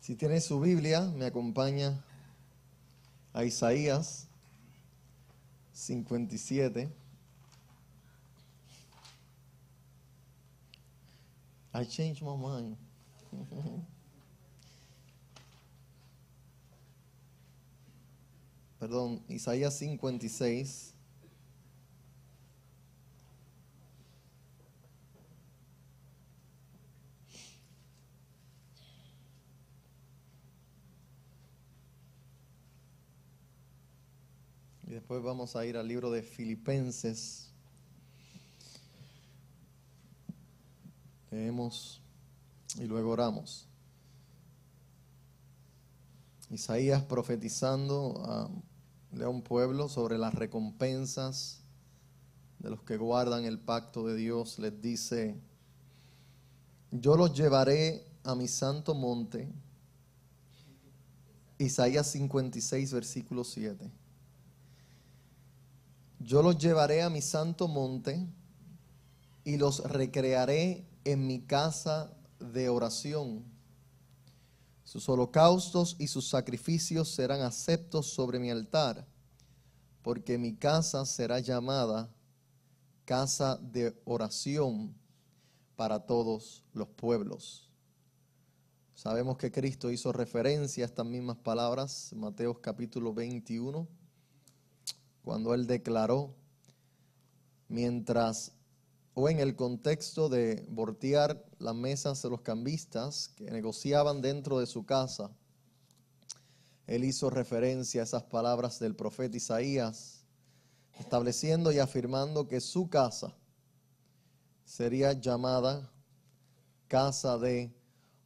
Si tiene su Biblia, me acompaña a Isaías 57. I changed my mind. Perdón, Isaías 56. Y después vamos a ir al libro de Filipenses. Leemos y luego oramos. Isaías profetizando a un pueblo sobre las recompensas de los que guardan el pacto de Dios, les dice: yo los llevaré a mi santo monte. Isaías 56, versículo 7. Yo los llevaré a mi santo monte y los recrearé en mi casa de oración. Sus holocaustos y sus sacrificios serán aceptos sobre mi altar, porque mi casa será llamada casa de oración para todos los pueblos. Sabemos que Cristo hizo referencia a estas mismas palabras en Mateo capítulo 21, cuando Él declaró, en el contexto de voltear las mesas de los cambistas que negociaban dentro de su casa, Él hizo referencia a esas palabras del profeta Isaías, estableciendo y afirmando que su casa sería llamada casa de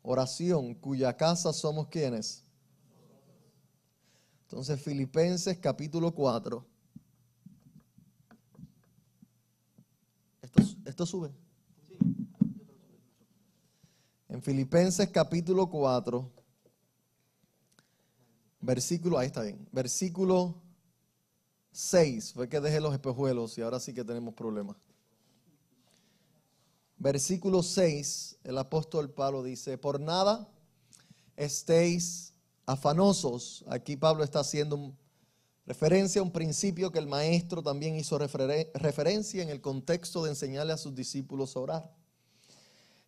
oración, cuya casa somos ¿quiénes? Entonces, Filipenses capítulo 4. ¿Esto sube? En Filipenses capítulo 4, versículo 6, fue que dejé los espejuelos y ahora sí que tenemos problemas. Versículo 6, el apóstol Pablo dice: por nada estéis afanosos. Aquí Pablo está haciendo referencia a un principio que el maestro también hizo referencia en el contexto de enseñarle a sus discípulos a orar.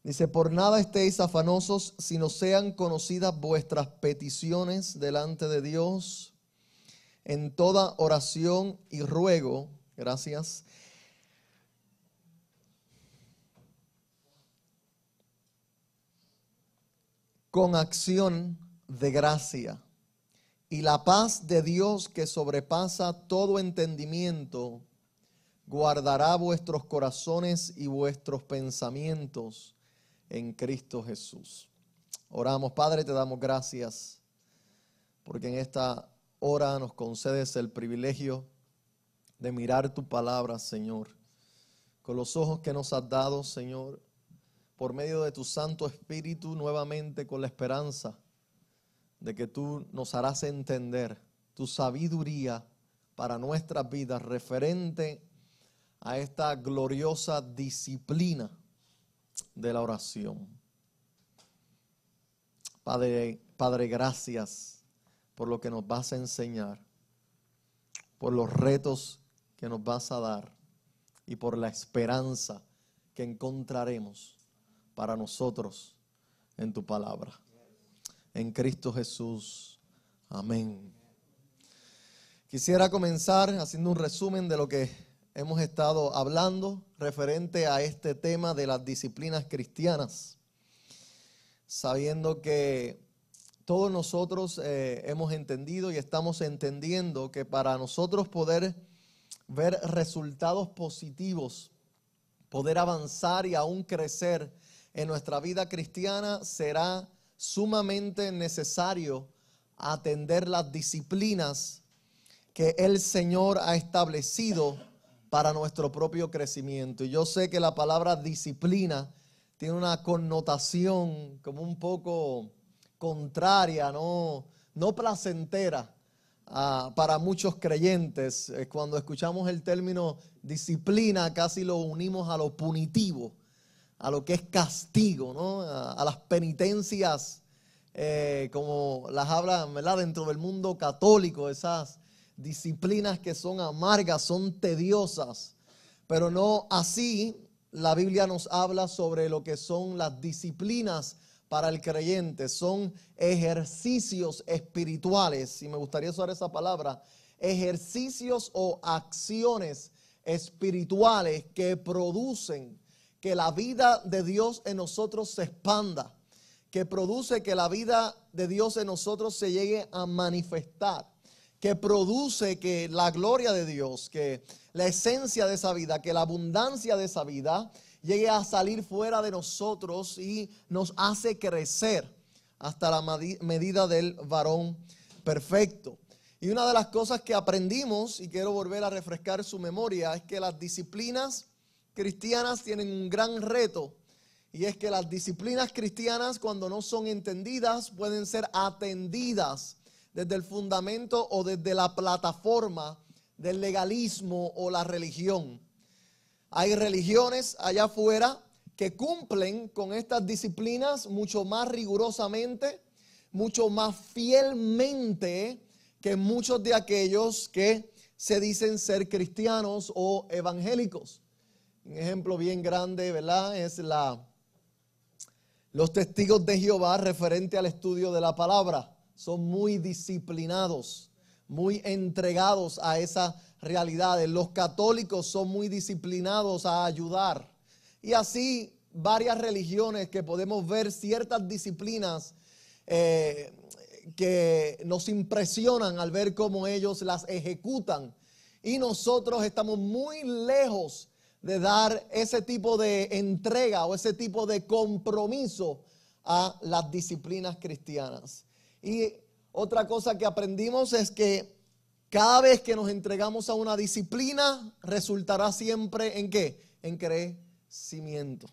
Dice: por nada estéis afanosos, sino sean conocidas vuestras peticiones delante de Dios en toda oración y ruego, gracias, con acción de gracia. Y la paz de Dios, que sobrepasa todo entendimiento, guardará vuestros corazones y vuestros pensamientos en Cristo Jesús. Oramos. Padre, te damos gracias porque en esta hora nos concedes el privilegio de mirar tu palabra, Señor, con los ojos que nos has dado, Señor, por medio de tu Santo Espíritu, nuevamente con la esperanza de que tú nos harás entender tu sabiduría para nuestras vidas referente a esta gloriosa disciplina de la oración. Padre, gracias por lo que nos vas a enseñar, por los retos que nos vas a dar y por la esperanza que encontraremos para nosotros en tu palabra. En Cristo Jesús. Amén. Quisiera comenzar haciendo un resumen de lo que hemos estado hablando referente a este tema de las disciplinas cristianas, sabiendo que todos nosotros hemos entendido y estamos entendiendo que para nosotros poder ver resultados positivos, poder avanzar y aún crecer en nuestra vida cristiana, será sumamente necesario atender las disciplinas que el Señor ha establecido para nuestro propio crecimiento. Y yo sé que la palabra disciplina tiene una connotación como un poco contraria, no placentera para muchos creyentes. Cuando escuchamos el término disciplina, casi lo unimos a lo punitivo, a lo que es castigo, ¿no? A las penitencias como las hablan, ¿verdad? Dentro del mundo católico, esas disciplinas que son amargas, son tediosas, pero no así. La Biblia nos habla sobre lo que son las disciplinas para el creyente. Son ejercicios espirituales, y me gustaría usar esa palabra, ejercicios o acciones espirituales que producen que la vida de Dios en nosotros se expanda, que produce que la vida de Dios en nosotros se llegue a manifestar, que produce que la gloria de Dios, que la esencia de esa vida, que la abundancia de esa vida llegue a salir fuera de nosotros y nos hace crecer hasta la medida del varón perfecto. Y una de las cosas que aprendimos, y quiero volver a refrescar su memoria, es que las disciplinas cristianas tienen un gran reto. Y es que las disciplinas cristianas, cuando no son entendidas, pueden ser atendidas desde el fundamento o desde la plataforma del legalismo o la religión. Hay religiones allá afuera que cumplen con estas disciplinas mucho más rigurosamente, mucho más fielmente que muchos de aquellos que se dicen ser cristianos o evangélicos. Un ejemplo bien grande, ¿verdad? Es los testigos de Jehová referente al estudio de la palabra. Son muy disciplinados, muy entregados a esas realidades. Los católicos son muy disciplinados a ayudar. Y así varias religiones que podemos ver ciertas disciplinas que nos impresionan al ver cómo ellos las ejecutan. Y nosotros estamos muy lejos de dar ese tipo de entrega o ese tipo de compromiso a las disciplinas cristianas. Y otra cosa que aprendimos es que cada vez que nos entregamos a una disciplina, resultará siempre ¿en qué? En crecimiento.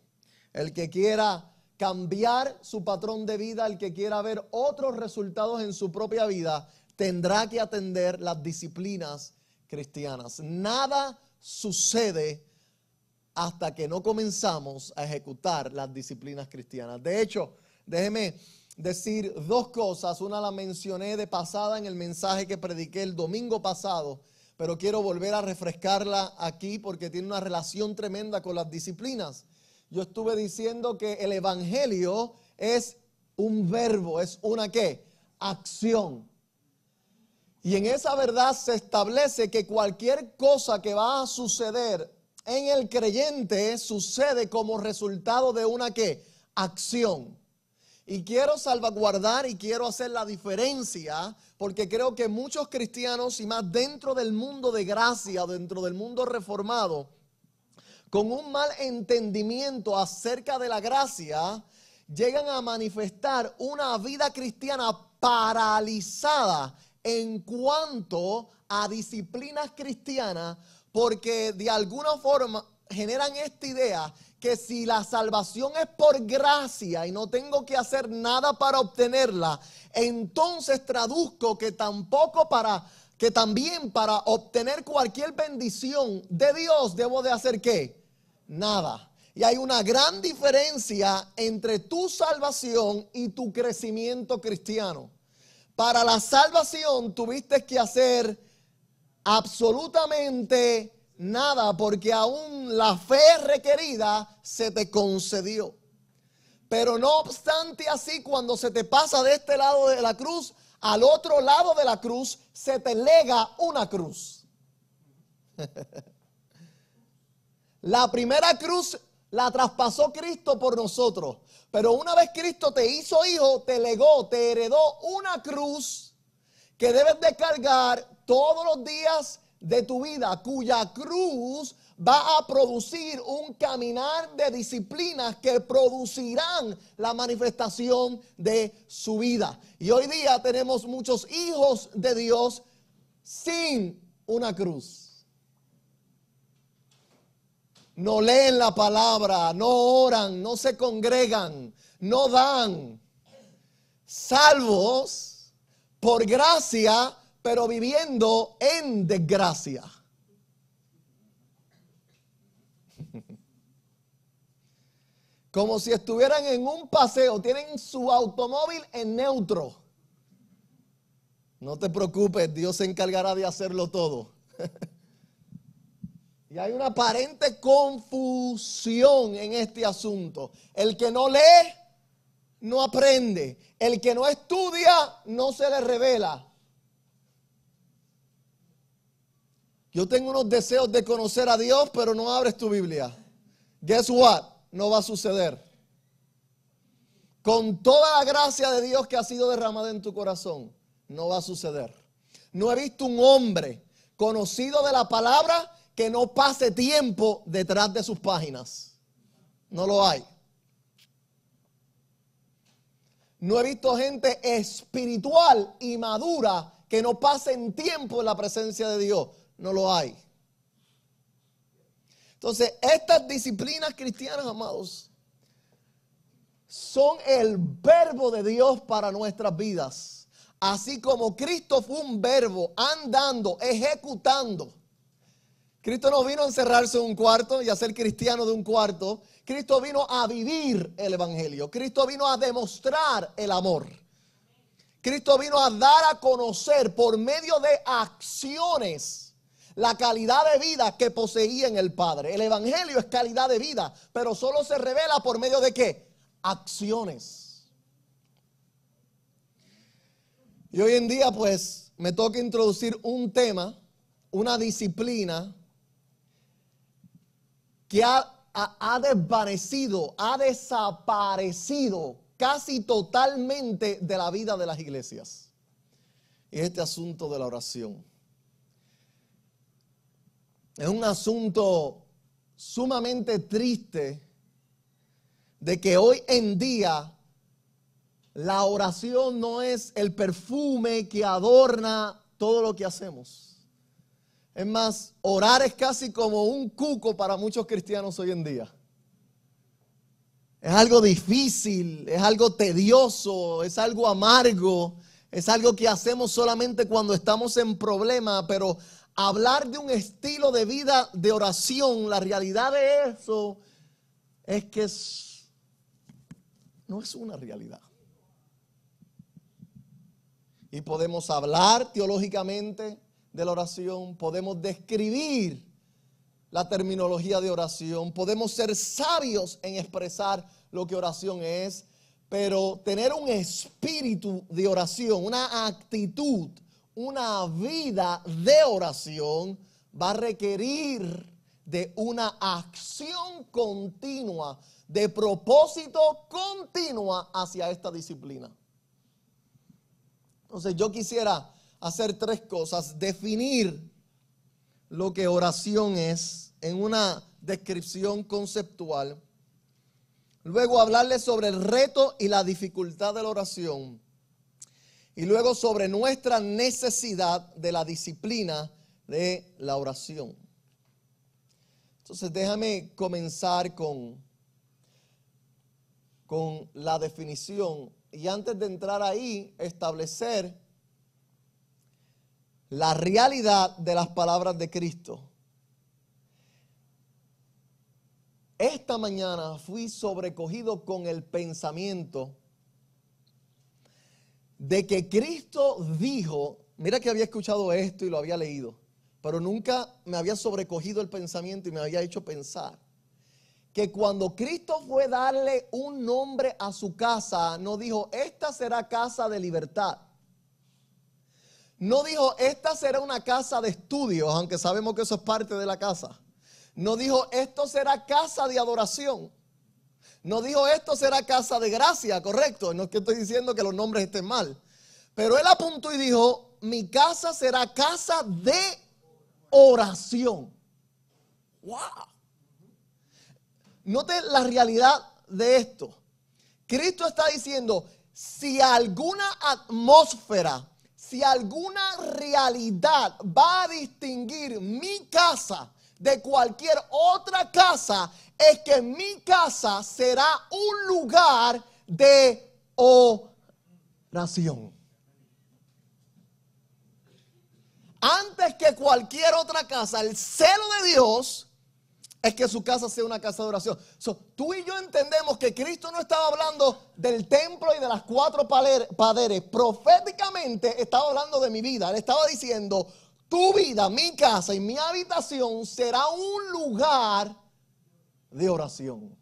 El que quiera cambiar su patrón de vida, el que quiera ver otros resultados en su propia vida, tendrá que atender las disciplinas cristianas. Nada sucede hasta que no comenzamos a ejecutar las disciplinas cristianas. De hecho, déjeme decir dos cosas. Una la mencioné de pasada en el mensaje que prediqué el domingo pasado, pero quiero volver a refrescarla aquí porque tiene una relación tremenda con las disciplinas. Yo estuve diciendo que el evangelio es un verbo, es una ¿qué? Acción. Y en esa verdad se establece que cualquier cosa que va a suceder en el creyente sucede como resultado de una ¿qué? Acción. Y quiero salvaguardar y quiero hacer la diferencia porque creo que muchos cristianos y más dentro del mundo de gracia, dentro del mundo reformado, con un mal entendimiento acerca de la gracia, llegan a manifestar una vida cristiana paralizada en cuanto a disciplinas cristianas, porque de alguna forma generan esta idea que si la salvación es por gracia y no tengo que hacer nada para obtenerla, entonces traduzco que también para obtener cualquier bendición de Dios debo de hacer ¿qué? Nada. Y hay una gran diferencia entre tu salvación y tu crecimiento cristiano. Para la salvación tuviste que hacer absolutamente nada, porque aún la fe requerida se te concedió. Pero no obstante así, cuando se te pasa de este lado de la cruz, al otro lado de la cruz se te lega una cruz. La primera cruz la traspasó Cristo por nosotros. Pero una vez Cristo te hizo hijo, te legó, te heredó una cruz que debes de cargar todos los días de tu vida, cuya cruz va a producir un caminar de disciplinas que producirán la manifestación de su vida. Y hoy día tenemos muchos hijos de Dios sin una cruz. No leen la palabra, no oran, no se congregan, no dan. Salvos por gracia, pero viviendo en desgracia. como si estuvieran en un paseo, tienen su automóvil en neutro. No te preocupes, Dios se encargará de hacerlo todo. Y hay una aparente confusión en este asunto. El que no lee, no aprende. El que no estudia, no se le revela. Yo tengo unos deseos de conocer a Dios, pero no abres tu Biblia. Guess what? No va a suceder. Con toda la gracia de Dios que ha sido derramada en tu corazón, no va a suceder. No he visto un hombre conocido de la palabra que no pase tiempo detrás de sus páginas. No lo hay. No he visto gente espiritual y madura que no pasen tiempo en la presencia de Dios. No lo hay. Entonces, estas disciplinas cristianas, amados, son el verbo de Dios para nuestras vidas. Así como Cristo fue un verbo andando, ejecutando. Cristo no vino a encerrarse en un cuarto y a ser cristiano de un cuarto. Cristo vino a vivir el evangelio. Cristo vino a demostrar el amor. Cristo vino a dar a conocer por medio de acciones la calidad de vida que poseía en el Padre. El evangelio es calidad de vida, pero solo se revela por medio de ¿qué? Acciones. Y hoy en día pues me toca introducir un tema, una disciplina que ha desvanecido, ha desaparecido casi totalmente de la vida de las iglesias. Y este asunto de la oración. Es un asunto sumamente triste de que hoy en día la oración no es el perfume que adorna todo lo que hacemos. Es más, orar es casi como un cuco para muchos cristianos hoy en día. Es algo difícil, es algo tedioso, es algo amargo, es algo que hacemos solamente cuando estamos en problema, pero hablar de un estilo de vida de oración, la realidad de eso es que no es una realidad. Y podemos hablar teológicamente de la oración, podemos describir la terminología de oración, podemos ser sabios en expresar lo que oración es, pero tener un espíritu de oración, una actitud, una vida de oración va a requerir de una acción continua, de propósito continua hacia esta disciplina. Entonces yo quisiera hacer tres cosas: definir lo que oración es en una descripción conceptual, luego hablarles sobre el reto y la dificultad de la oración, y luego sobre nuestra necesidad de la disciplina de la oración. Entonces déjame comenzar con la definición, y antes de entrar ahí, establecer la realidad de las palabras de Cristo. Esta mañana fui sobrecogido con el pensamiento de que Cristo dijo, mira que había escuchado esto y lo había leído, pero nunca me había sobrecogido el pensamiento y me había hecho pensar que cuando Cristo fue a darle un nombre a su casa, no dijo, esta será casa de libertad. No dijo, esta será una casa de estudios, aunque sabemos que eso es parte de la casa. No dijo, esto será casa de adoración. No dijo, esto será casa de gracia, correcto. No es que estoy diciendo que los nombres estén mal. Pero él apuntó y dijo, mi casa será casa de oración. ¡Wow! Note la realidad de esto. Cristo está diciendo, si alguna atmósfera, si alguna realidad va a distinguir mi casa de cualquier otra casa, es que mi casa será un lugar de oración. Antes que cualquier otra casa, el celo de Dios es que su casa sea una casa de oración. Tú y yo entendemos que Cristo no estaba hablando del templo y de las 4 paredes. Proféticamente estaba hablando de mi vida. Él estaba diciendo, tu vida, mi casa y mi habitación será un lugar de oración.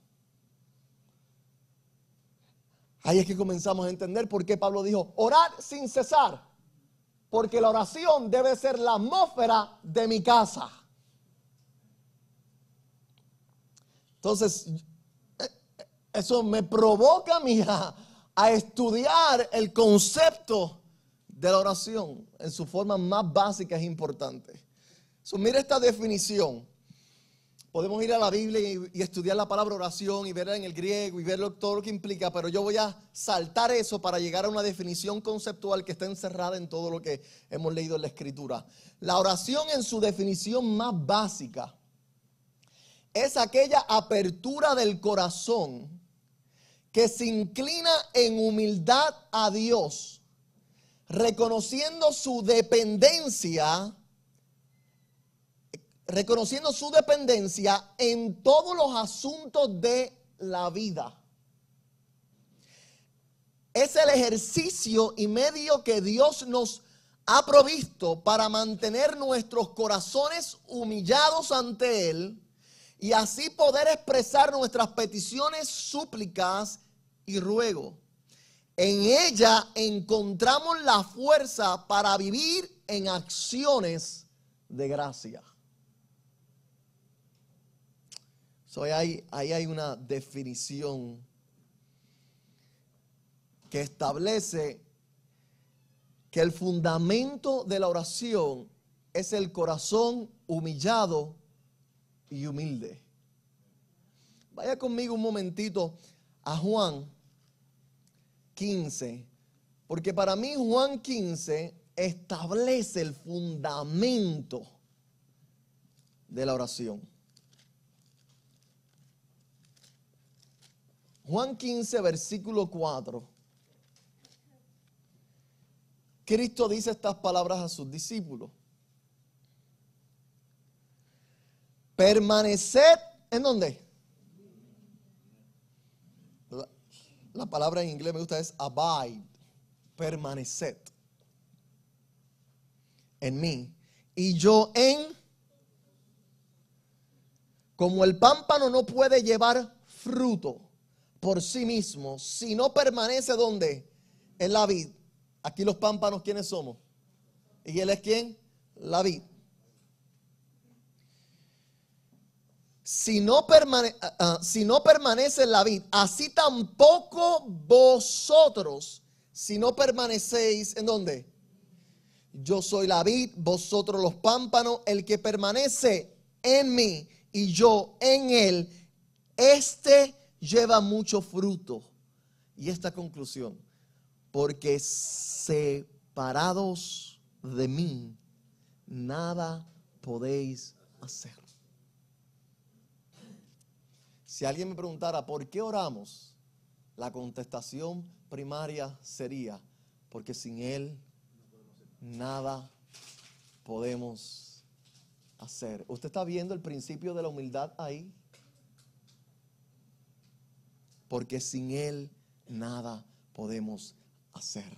Ahí es que comenzamos a entender por qué Pablo dijo, orar sin cesar. Porque la oración debe ser la atmósfera de mi casa. Entonces, eso me provoca a mí a estudiar el concepto de la oración en su forma más básica e importante. Mira esta definición. Podemos ir a la Biblia y estudiar la palabra oración y verla en el griego y ver todo lo que implica, pero yo voy a saltar eso para llegar a una definición conceptual que está encerrada en todo lo que hemos leído en la Escritura. La oración en su definición más básica es aquella apertura del corazón que se inclina en humildad a Dios, reconociendo su dependencia en todos los asuntos de la vida. Es el ejercicio y medio que Dios nos ha provisto para mantener nuestros corazones humillados ante Él y así poder expresar nuestras peticiones, súplicas y ruego. En ella encontramos la fuerza para vivir en acciones de gracia. Ahí hay una definición que establece que el fundamento de la oración es el corazón humillado y humilde. Vaya conmigo un momentito a Juan 15, porque para mí Juan 15 establece el fundamento de la oración. Juan 15, versículo 4. Cristo dice estas palabras a sus discípulos. Permaneced, ¿en dónde? La palabra en inglés me gusta, es abide. Permaneced en mí y yo en. Como el pámpano no puede llevar fruto por sí mismo si no permanece ¿dónde? En la vid. Aquí los pámpanos, ¿quiénes somos? ¿Y él es quién? La vid. Si no permanece en la vid, así tampoco vosotros, si no permanecéis, ¿en dónde? Yo soy la vid, vosotros los pámpanos. El que permanece en mí y yo en él, este lleva mucho fruto. Y esta conclusión, porque separados de mí, nada podéis hacer. Si alguien me preguntara ¿por qué oramos?, la contestación primaria sería porque sin Él nada podemos hacer. ¿Usted está viendo el principio de la humildad ahí? Porque sin Él nada podemos hacer.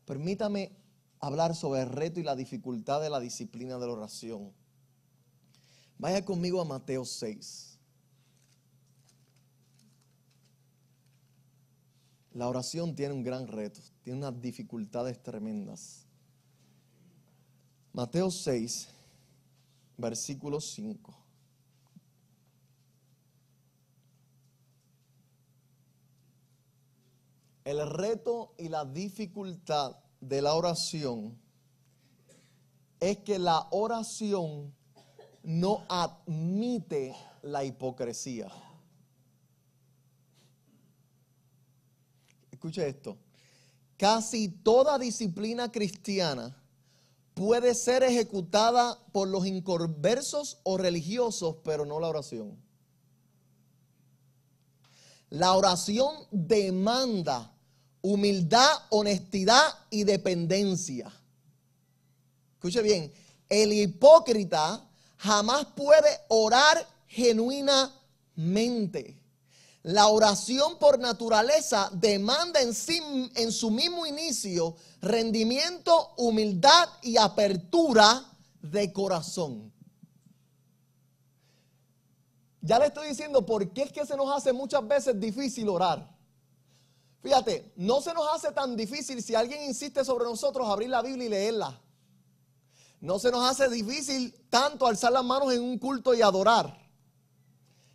Permítame hablar sobre el reto y la dificultad de la disciplina de la oración. Vaya conmigo a Mateo 6. La oración tiene un gran reto, tiene unas dificultades tremendas. Mateo 6, versículo 5. El reto y la dificultad de la oración es que la oración no admite la hipocresía. Escuche esto. Casi toda disciplina cristiana puede ser ejecutada por los inconversos o religiosos, pero no la oración. La oración demanda humildad, honestidad y dependencia. Escuche bien, el hipócrita jamás puede orar genuinamente. La oración por naturaleza demanda en su mismo inicio rendimiento, humildad y apertura de corazón. Ya le estoy diciendo por qué es que se nos hace muchas veces difícil orar. Fíjate, no se nos hace tan difícil si alguien insiste sobre nosotros abrir la Biblia y leerla. No se nos hace difícil tanto alzar las manos en un culto y adorar.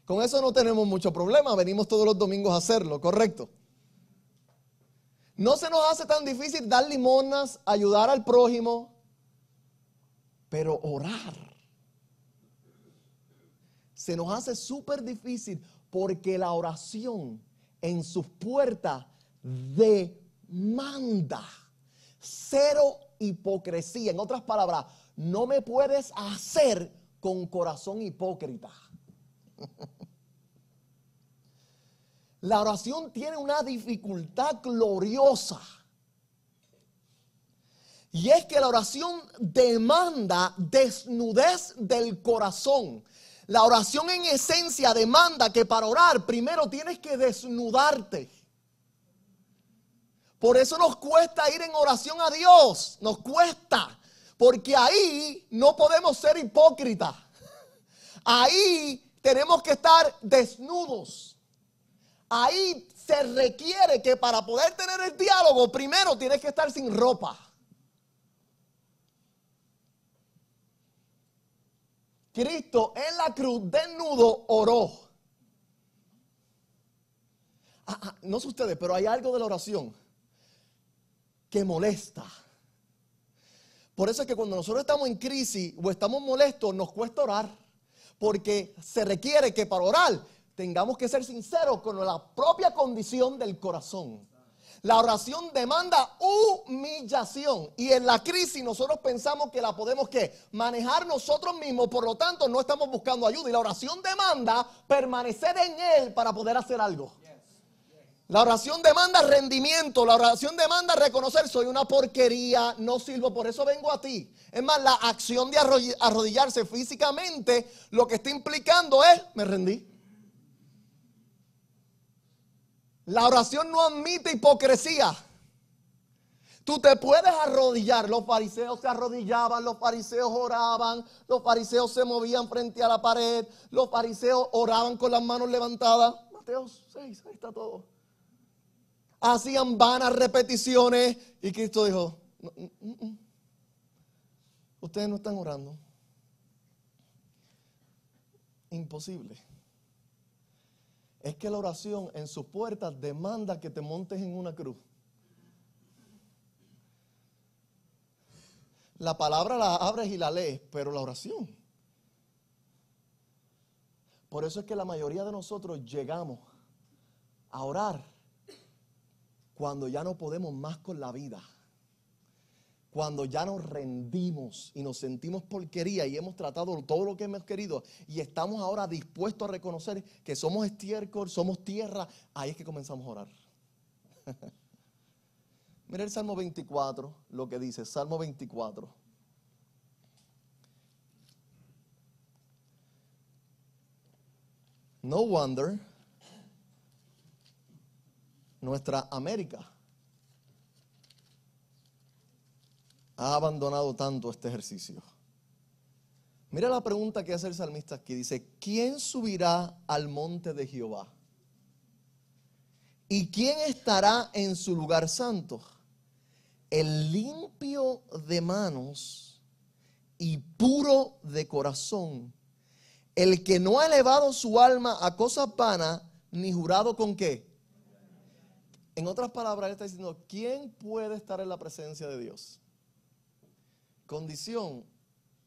Con eso no tenemos mucho problema, venimos todos los domingos a hacerlo, ¿correcto? No se nos hace tan difícil dar limosnas, ayudar al prójimo, pero orar se nos hace súper difícil porque la oración en sus puertas demanda cero hipocresía. En otras palabras, no me puedes hacer con corazón hipócrita. La oración tiene una dificultad gloriosa. Y es que la oración demanda desnudez del corazón. La oración en esencia demanda que para orar primero tienes que desnudarte. Por eso nos cuesta ir en oración a Dios. Nos cuesta. Porque ahí no podemos ser hipócritas. Ahí tenemos que estar desnudos. Ahí se requiere que para poder tener el diálogo, primero tienes que estar sin ropa. Cristo en la cruz desnudo oró. No sé ustedes, pero hay algo de la oración que molesta. Por eso es que cuando nosotros estamos en crisis o estamos molestos, nos cuesta orar. Porque se requiere que para orar tengamos que ser sinceros con la propia condición del corazón. La oración demanda humillación. Y en la crisis nosotros pensamos que la podemos ¿qué? Manejar nosotros mismos. Por lo tanto, no estamos buscando ayuda. Y la oración demanda permanecer en Él para poder hacer algo. La oración demanda rendimiento. La oración demanda reconocer: soy una porquería, no sirvo, por eso vengo a ti. Es más, la acción de arrodillarse físicamente lo que está implicando es: me rendí. La oración no admite hipocresía. Tú te puedes arrodillar. Los fariseos se arrodillaban, los fariseos oraban, los fariseos se movían frente a la pared, los fariseos oraban con las manos levantadas. Mateo 6, ahí está todo. Hacían vanas repeticiones y Cristo dijo: ustedes no están orando. Imposible. Es que la oración en sus puertas demanda que te montes en una cruz. La palabra la abres y la lees, pero la oración. Por eso es que la mayoría de nosotros llegamos a orar cuando ya no podemos más con la vida. Cuando ya nos rendimos y nos sentimos porquería y hemos tratado todo lo que hemos querido y estamos ahora dispuestos a reconocer que somos estiércol, somos tierra, ahí es que comenzamos a orar. Mira el Salmo 24, lo que dice, Salmo 24. No wonder nuestra América ha abandonado tanto este ejercicio. Mira la pregunta que hace el salmista aquí. Dice: ¿quién subirá al monte de Jehová? ¿Y quién estará en su lugar santo? El limpio de manos y puro de corazón, el que no ha elevado su alma a cosas vanas, ni jurado con qué. En otras palabras, él está diciendo: ¿quién puede estar en la presencia de Dios? Condición,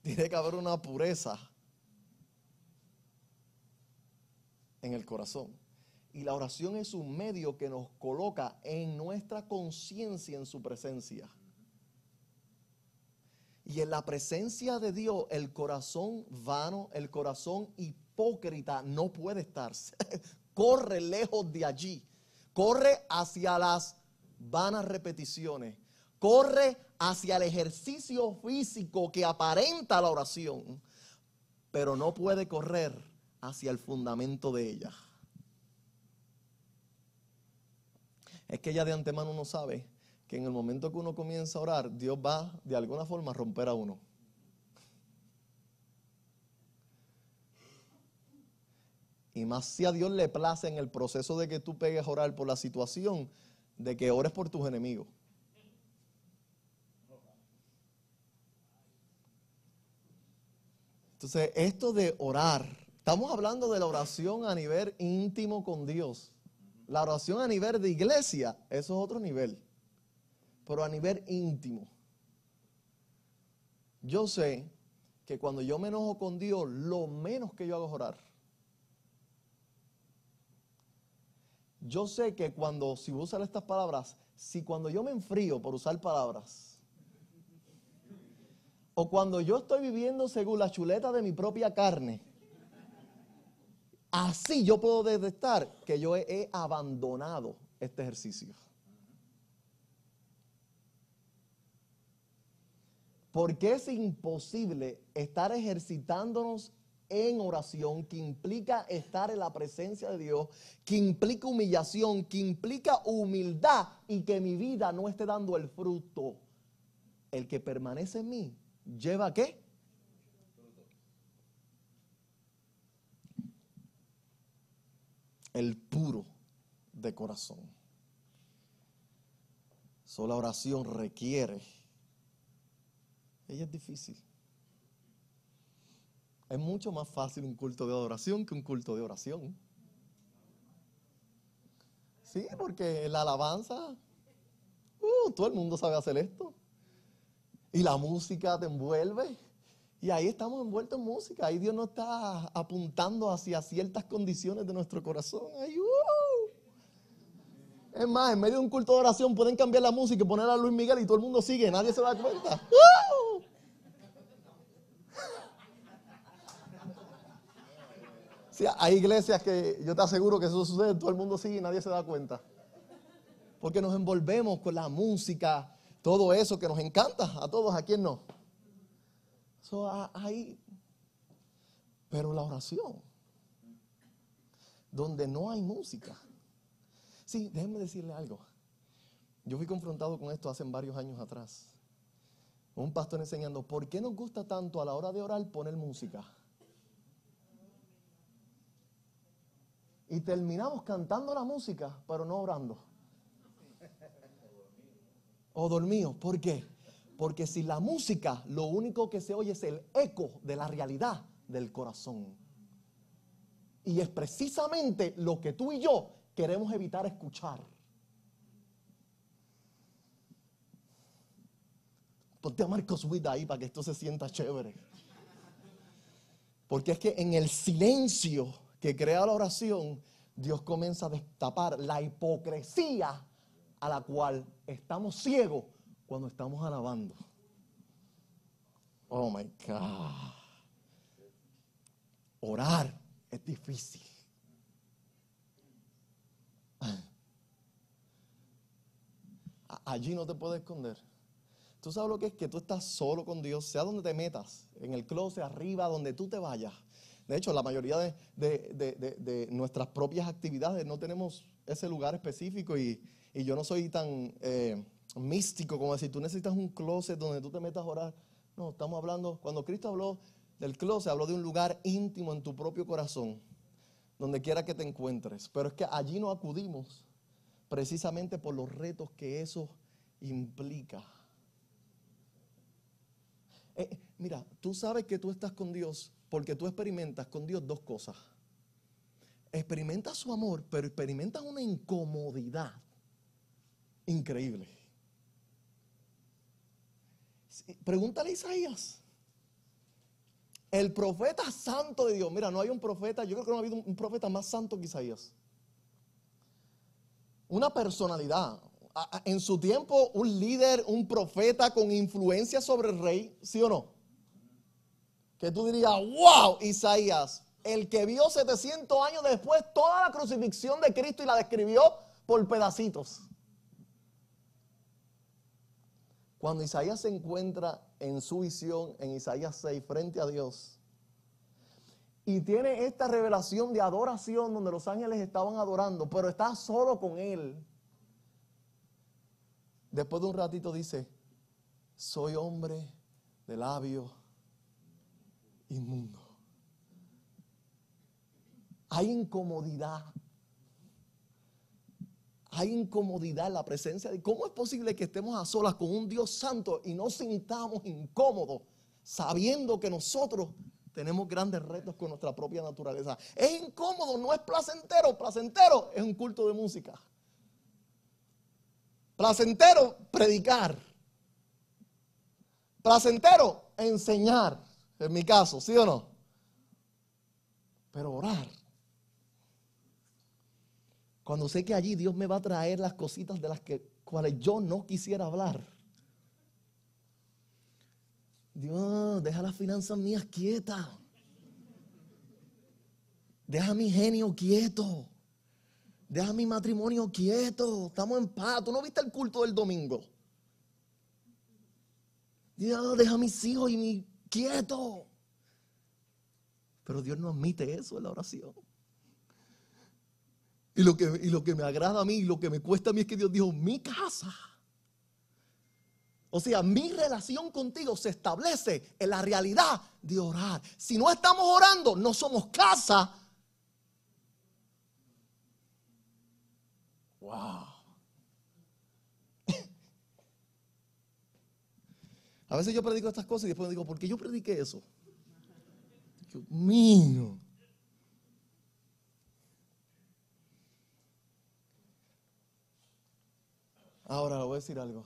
tiene que haber una pureza en el corazón. Y la oración es un medio que nos coloca en nuestra conciencia en su presencia. Y en la presencia de Dios, el corazón vano, el corazón hipócrita no puede estar. Corre lejos de allí. Corre hacia las vanas repeticiones. Corre hacia el ejercicio físico que aparenta la oración, pero no puede correr hacia el fundamento de ella. Es que ya de antemano uno sabe que en el momento que uno comienza a orar, Dios va de alguna forma a romper a uno. Y más si a Dios le place en el proceso de que tú pegues a orar por la situación, de que ores por tus enemigos. Entonces, esto de orar, estamos hablando de la oración a nivel íntimo con Dios. La oración a nivel de iglesia, eso es otro nivel. Pero a nivel íntimo. Yo sé que cuando yo me enojo con Dios, lo menos que yo hago es orar. Yo sé que cuando, si voy a usar estas palabras, si cuando yo me enfrío por usar palabras, o cuando yo estoy viviendo según la chuleta de mi propia carne, así yo puedo detectar que yo he abandonado este ejercicio. Porque es imposible estar ejercitándonos en oración, que implica estar en la presencia de Dios, que implica humillación, que implica humildad y que mi vida no esté dando el fruto. El que permanece en mí, ¿lleva qué? El puro de corazón. La oración requiere. Ella es difícil. Es mucho más fácil un culto de adoración que un culto de oración. Sí, porque la alabanza, todo el mundo sabe hacer esto. Y la música te envuelve. Y ahí estamos envueltos en música. Ahí Dios nos está apuntando hacia ciertas condiciones de nuestro corazón. Ahí, Es más, en medio de un culto de oración pueden cambiar la música y poner a Luis Miguel y todo el mundo sigue. Nadie se da cuenta. Sí, hay iglesias que yo te aseguro que eso sucede, todo el mundo sigue y nadie se da cuenta. Porque nos envolvemos con la música, todo eso que nos encanta, a todos, ¿a quién no? Ahí. Pero la oración, donde no hay música. Sí, déjenme decirle algo. Yo fui confrontado con esto hace varios años atrás. Un pastor enseñando, ¿por qué nos gusta tanto a la hora de orar poner música? Y terminamos cantando la música, pero no orando. O dormidos. ¿Por qué? Porque si la música, lo único que se oye es el eco de la realidad del corazón. Y es precisamente lo que tú y yo queremos evitar escuchar. Ponte a Marcos Witt ahí para que esto se sienta chévere. Porque es que en el silencio que crea la oración, Dios comienza a destapar la hipocresía a la cual estamos ciegos cuando estamos alabando. Oh my God. Orar es difícil. Allí no te puedes esconder. Tú sabes lo que es que tú estás solo con Dios, sea donde te metas, en el closet, arriba, donde tú te vayas. De hecho, la mayoría de nuestras propias actividades no tenemos ese lugar específico y yo no soy tan místico como decir, tú necesitas un closet donde tú te metas a orar. No, estamos hablando, cuando Cristo habló del closet, habló de un lugar íntimo en tu propio corazón, donde quiera que te encuentres. Pero es que allí no acudimos precisamente por los retos que eso implica. Mira, tú sabes que tú estás con Dios porque tú experimentas con Dios dos cosas. Experimentas su amor, pero experimentas una incomodidad increíble. Pregúntale a Isaías. El profeta santo de Dios. Mira, no hay un profeta, yo creo que no ha habido un profeta más santo que Isaías. Una personalidad. En su tiempo, un líder, un profeta con influencia sobre el rey, ¿sí o no? Que tú dirías, wow, Isaías, el que vio 700 años después toda la crucifixión de Cristo y la describió por pedacitos. Cuando Isaías se encuentra en su visión, en Isaías 6, frente a Dios, Y tiene esta revelación de adoración donde los ángeles estaban adorando, pero está solo con él. Después de un ratito dice, soy hombre de labios inmundos. Hay incomodidad. Hay incomodidad en la presencia de... ¿Cómo es posible que estemos a solas con un Dios santo y no sintamos incómodos sabiendo que nosotros tenemos grandes retos con nuestra propia naturaleza? Es incómodo, no es placentero. Placentero es un culto de música. Placentero, predicar. Placentero, enseñar. En mi caso, ¿sí o no? Pero orar. Cuando sé que allí Dios me va a traer las cositas de las cuales yo no quisiera hablar. Dios, deja las finanzas mías quietas. Deja mi genio quieto. Deja mi matrimonio quieto. Estamos en paz. ¿Tú no viste el culto del domingo? Dios, deja a mis hijos y mi quieto. Pero Dios no admite eso en la oración. Y lo que me agrada a mí y lo que me cuesta a mí es que Dios dijo, mi casa. O sea, mi relación contigo se establece en la realidad de orar. Si no estamos orando, no somos casa. Wow. A veces yo predico estas cosas y después digo, ¿por qué yo prediqué eso? Dios mío. Ahora le voy a decir algo.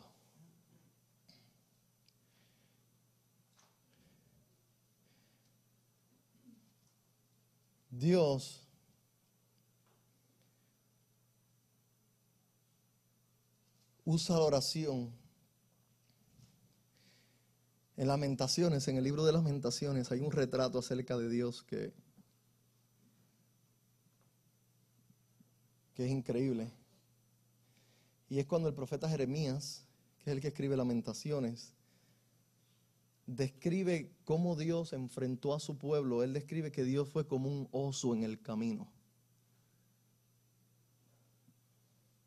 Dios usa la oración. En Lamentaciones, en el libro de Lamentaciones, hay un retrato acerca de Dios que es increíble. Y es cuando el profeta Jeremías, que es el que escribe Lamentaciones, describe cómo Dios enfrentó a su pueblo. Él describe que Dios fue como un oso en el camino.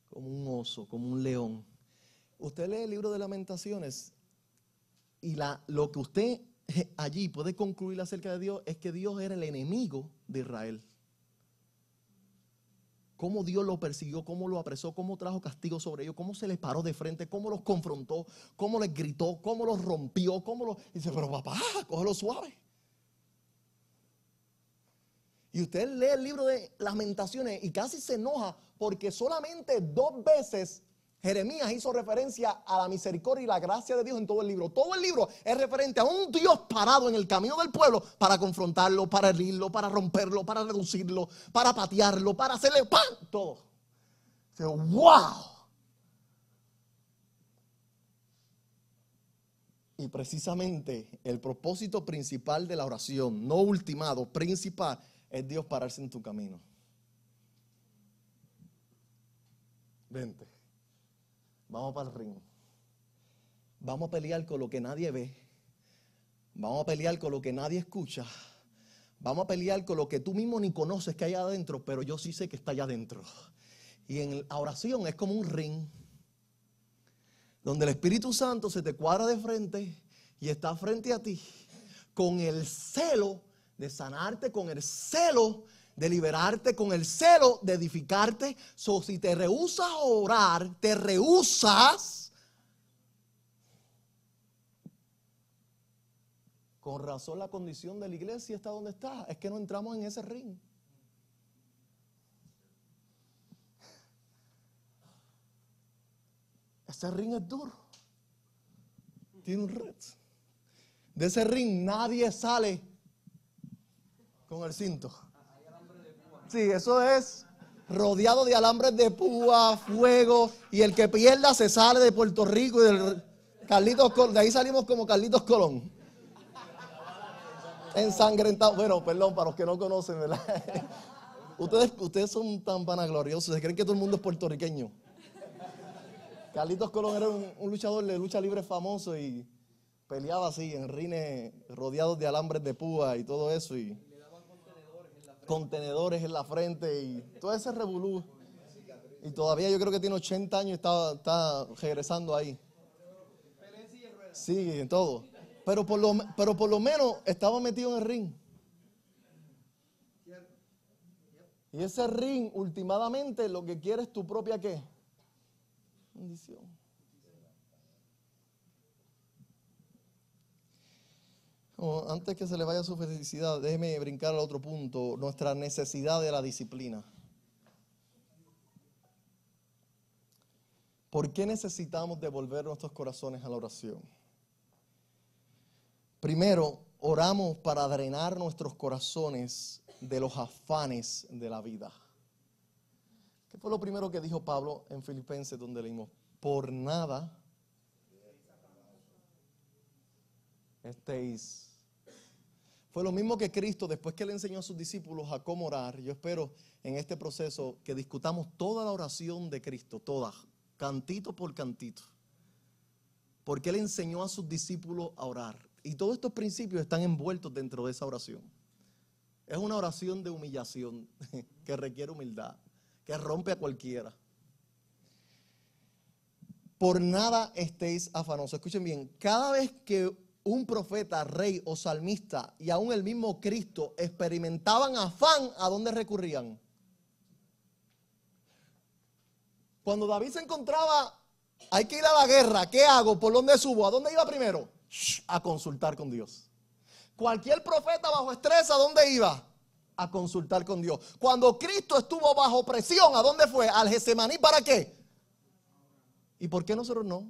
Como un oso, como un león. Usted lee el libro de Lamentaciones y lo que usted allí puede concluir acerca de Dios es que Dios era el enemigo de Israel. Cómo Dios lo persiguió, cómo lo apresó, cómo trajo castigo sobre ellos, cómo se les paró de frente, cómo los confrontó, cómo les gritó, cómo los rompió, dice, pero papá, cógelo suave. Y usted lee el libro de Lamentaciones y casi se enoja porque solamente 2 veces Jeremías hizo referencia a la misericordia y la gracia de Dios en todo el libro. Todo el libro es referente a un Dios parado en el camino del pueblo para confrontarlo, para herirlo, para romperlo, para reducirlo, para patearlo, para hacerle ¡pam! Todo. ¡Wow! Y precisamente el propósito principal de la oración, no ultimado, principal, es Dios pararse en tu camino. Vente. Vamos para el ring. Vamos a pelear con lo que nadie ve. Vamos a pelear con lo que nadie escucha. Vamos a pelear con lo que tú mismo ni conoces que hay adentro, pero yo sí sé que está allá adentro. Y en la oración es como un ring, donde el Espíritu Santo se te cuadra de frente y está frente a ti, con el celo de sanarte, con el celo de liberarte, con el celo de edificarte. Si te rehusas a orar, te rehusas. Con razón la condición de la iglesia está donde está. Es que no entramos en ese ring. Ese ring es duro. Tiene un reto. De ese ring nadie sale con el cinto. Sí, eso es rodeado de alambres de púa, fuego, y el que pierda se sale de Puerto Rico y del Carlitos Colón. De ahí salimos como Carlitos Colón. Ensangrentado. Bueno, perdón, para los que no conocen, ¿verdad? Ustedes son tan vanagloriosos, se creen que todo el mundo es puertorriqueño. Carlitos Colón era un luchador de lucha libre famoso y peleaba así en rines rodeados de alambres de púa y todo eso. contenedores en la frente y todo ese revolú. Y todavía yo creo que tiene 80 años y está regresando ahí. Sí, en todo. Pero por lo menos estaba metido en el ring. Y ese ring, últimamente, lo que quiere es tu propia, ¿qué? Bendición. Antes que se le vaya su felicidad, déjeme brincar al otro punto, nuestra necesidad de la disciplina. ¿Por qué necesitamos devolver nuestros corazones a la oración? Primero, oramos para drenar nuestros corazones de los afanes de la vida. ¿Qué fue lo primero que dijo Pablo en Filipenses, donde leímos? Por nada estéis. Fue lo mismo que Cristo, después que le enseñó a sus discípulos a cómo orar. Yo espero en este proceso que discutamos toda la oración de Cristo, toda, cantito por cantito. Porque Él enseñó a sus discípulos a orar. Y todos estos principios están envueltos dentro de esa oración. Es una oración de humillación que requiere humildad, que rompe a cualquiera. Por nada estéis afanosos. Escuchen bien, cada vez que un profeta, rey o salmista y aún el mismo Cristo experimentaban afán, ¿a dónde recurrían? Cuando David se encontraba, hay que ir a la guerra, ¿qué hago? ¿Por dónde subo? ¿A dónde iba primero? A consultar con Dios. Cualquier profeta bajo estrés, ¿a dónde iba? A consultar con Dios. Cuando Cristo estuvo bajo presión, ¿a dónde fue? Al Getsemaní, ¿para qué? ¿Y por qué nosotros no?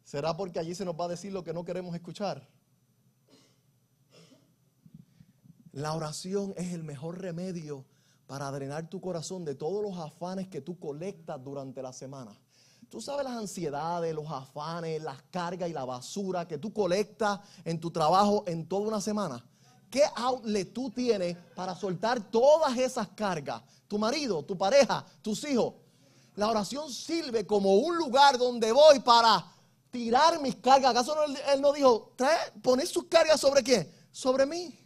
¿Será porque allí se nos va a decir lo que no queremos escuchar? La oración es el mejor remedio para drenar tu corazón de todos los afanes que tú colectas durante la semana. Tú sabes las ansiedades, los afanes, las cargas y la basura que tú colectas en tu trabajo en toda una semana. ¿Qué outlet tú tienes para soltar todas esas cargas? Tu marido, tu pareja, tus hijos. La oración sirve como un lugar donde voy para tirar mis cargas. ¿Acaso él no dijo, poned sus cargas sobre qué? Sobre mí.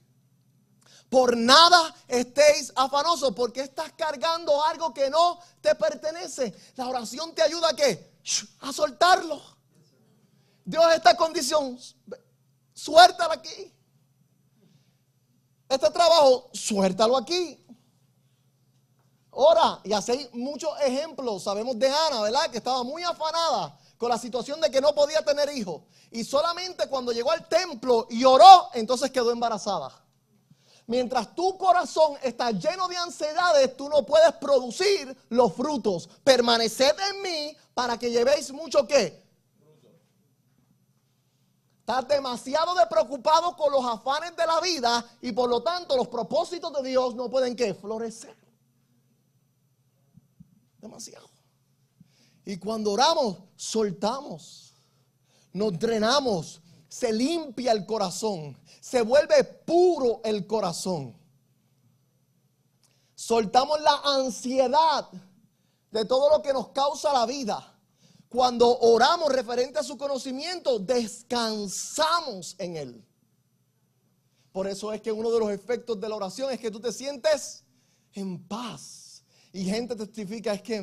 Por nada estéis afanosos, porque estás cargando algo que no te pertenece. La oración te ayuda ¿a qué? A soltarlo. Dios, esta condición, suéltala aquí. Este trabajo, suéltalo aquí. Ora, y así muchos ejemplos. Sabemos de Ana, ¿verdad? Que estaba muy afanada con la situación de que no podía tener hijos. Y solamente cuando llegó al templo y oró, entonces quedó embarazada. Mientras tu corazón está lleno de ansiedades, tú no puedes producir los frutos. Permaneced en mí para que llevéis mucho ¿qué? Estás demasiado preocupado con los afanes de la vida y por lo tanto los propósitos de Dios no pueden ¿qué? Florecer. Demasiado. Y cuando oramos, soltamos, nos drenamos, se limpia el corazón, se vuelve puro el corazón. Soltamos la ansiedad de todo lo que nos causa la vida. Cuando oramos referente a su conocimiento, descansamos en él. Por eso es que uno de los efectos de la oración es que tú te sientes en paz. Y gente testifica, es que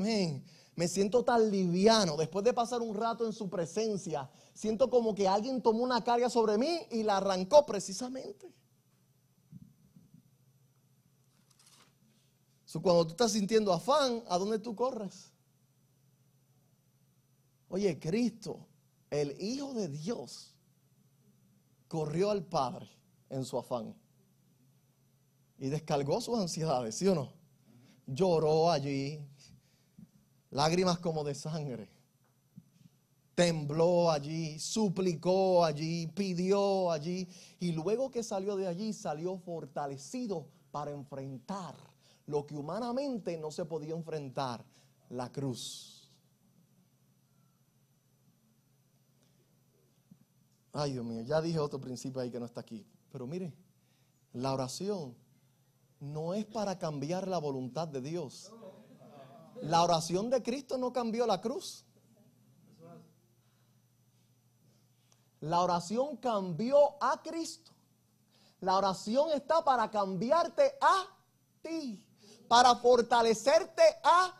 me siento tan liviano. Después de pasar un rato en su presencia, siento como que alguien tomó una carga sobre mí y la arrancó precisamente. Cuando tú estás sintiendo afán, ¿a dónde tú corres? Oye, Cristo, el Hijo de Dios, corrió al Padre en su afán y descargó sus ansiedades, ¿sí o no? Lloró allí, lágrimas como de sangre. Tembló allí, suplicó allí, pidió allí. Y luego que salió de allí, salió fortalecido para enfrentar lo que humanamente no se podía enfrentar, la cruz. Ay, Dios mío, ya dije otro principio ahí que no está aquí. Pero mire, la oración no es para cambiar la voluntad de Dios. La oración de Cristo no cambió la cruz. La oración cambió a Cristo. La oración está para cambiarte a ti, para fortalecerte a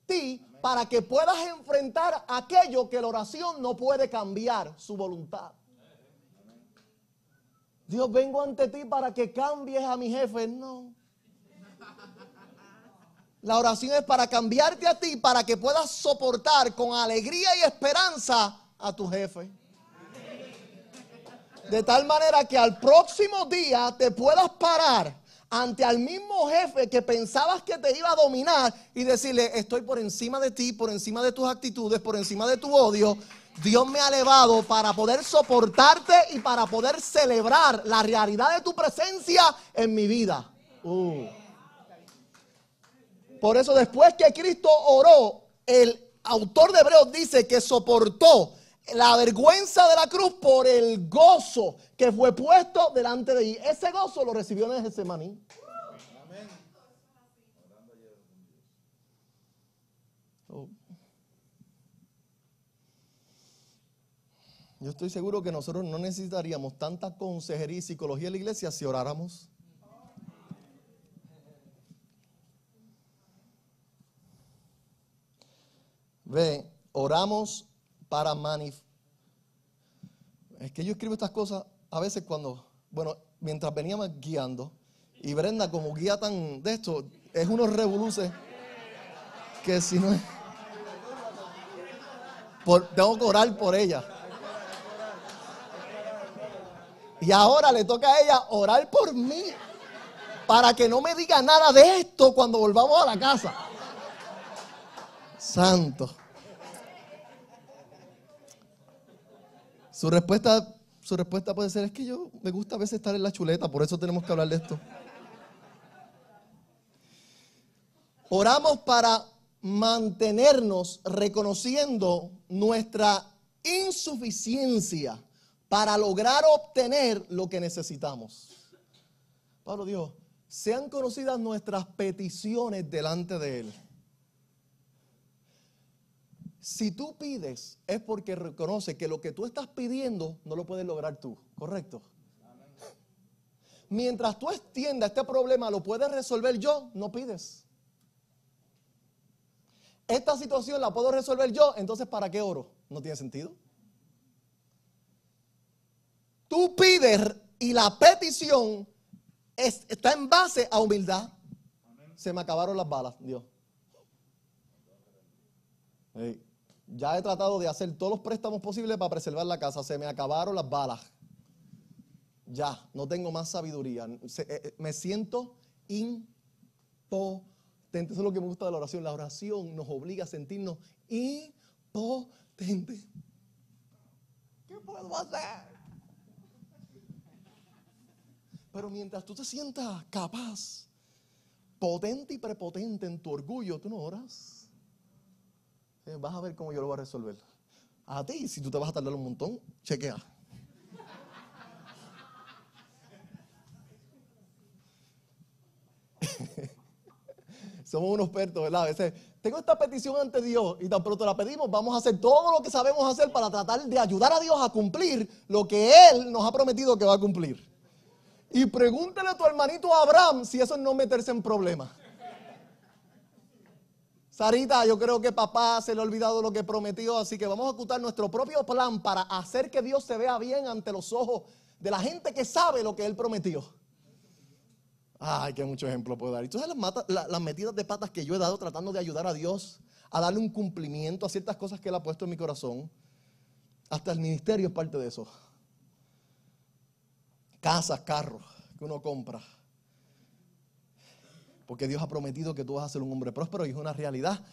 ti, para que puedas enfrentar aquello que la oración no puede cambiar, su voluntad. Dios, vengo ante ti para que cambies a mi jefe. No. La oración es para cambiarte a ti, para que puedas soportar con alegría y esperanza a tu jefe. De tal manera que al próximo día te puedas parar ante al mismo jefe que pensabas que te iba a dominar y decirle, estoy por encima de ti, por encima de tus actitudes, por encima de tu odio. Dios me ha elevado para poder soportarte y para poder celebrar la realidad de tu presencia en mi vida. Por eso después que Cristo oró, el autor de Hebreos dice que soportó la vergüenza de la cruz por el gozo que fue puesto delante de él. Ese gozo lo recibió en Getsemaní. Yo estoy seguro que nosotros no necesitaríamos tanta consejería y psicología en la iglesia si oráramos. Ve, oramos para manifestar. Es que yo escribo estas cosas a veces mientras veníamos guiando, y Brenda como guía tan de esto, es unos revoluces que si no es, tengo que orar por ella. Y ahora le toca a ella orar por mí, para que no me diga nada de esto cuando volvamos a la casa. Santo. Su respuesta puede ser, es que yo me gusta a veces estar en la chuleta, por eso tenemos que hablar de esto. Oramos para mantenernos reconociendo nuestra insuficiencia para lograr obtener lo que necesitamos. Pablo dijo, sean conocidas nuestras peticiones delante de Él. Si tú pides, es porque reconoce que lo que tú estás pidiendo no lo puedes lograr tú, ¿correcto? Mientras tú entiendas este problema, lo puedes resolver yo, no pides. Esta situación la puedo resolver yo, entonces ¿para qué oro? No tiene sentido. Tú pides y la petición está en base a humildad. Se me acabaron las balas, Dios. Hey. Ya he tratado de hacer todos los préstamos posibles para preservar la casa. Se me acabaron las balas. Ya, no tengo más sabiduría. Me siento impotente. Eso es lo que me gusta de la oración. La oración nos obliga a sentirnos impotentes. ¿Qué puedo hacer? Pero mientras tú te sientas capaz, potente y prepotente en tu orgullo, tú no oras. Vas a ver cómo yo lo voy a resolver. A ti, si tú te vas a tardar un montón, chequea. Somos unos expertos, ¿verdad? A veces, tengo esta petición ante Dios y tan pronto la pedimos, vamos a hacer todo lo que sabemos hacer para tratar de ayudar a Dios a cumplir lo que Él nos ha prometido que va a cumplir. Y pregúntale a tu hermanito Abraham si eso es no meterse en problemas. Sarita, yo creo que papá se le ha olvidado lo que prometió, así que vamos a ejecutar nuestro propio plan para hacer que Dios se vea bien ante los ojos de la gente que sabe lo que Él prometió. Ay, qué mucho ejemplo puedo dar. Y tú sabes las metidas de patas que yo he dado tratando de ayudar a Dios a darle un cumplimiento a ciertas cosas que Él ha puesto en mi corazón. Hasta el ministerio es parte de eso. Casas, carros que uno compra. Porque Dios ha prometido que tú vas a ser un hombre próspero y es una realidad.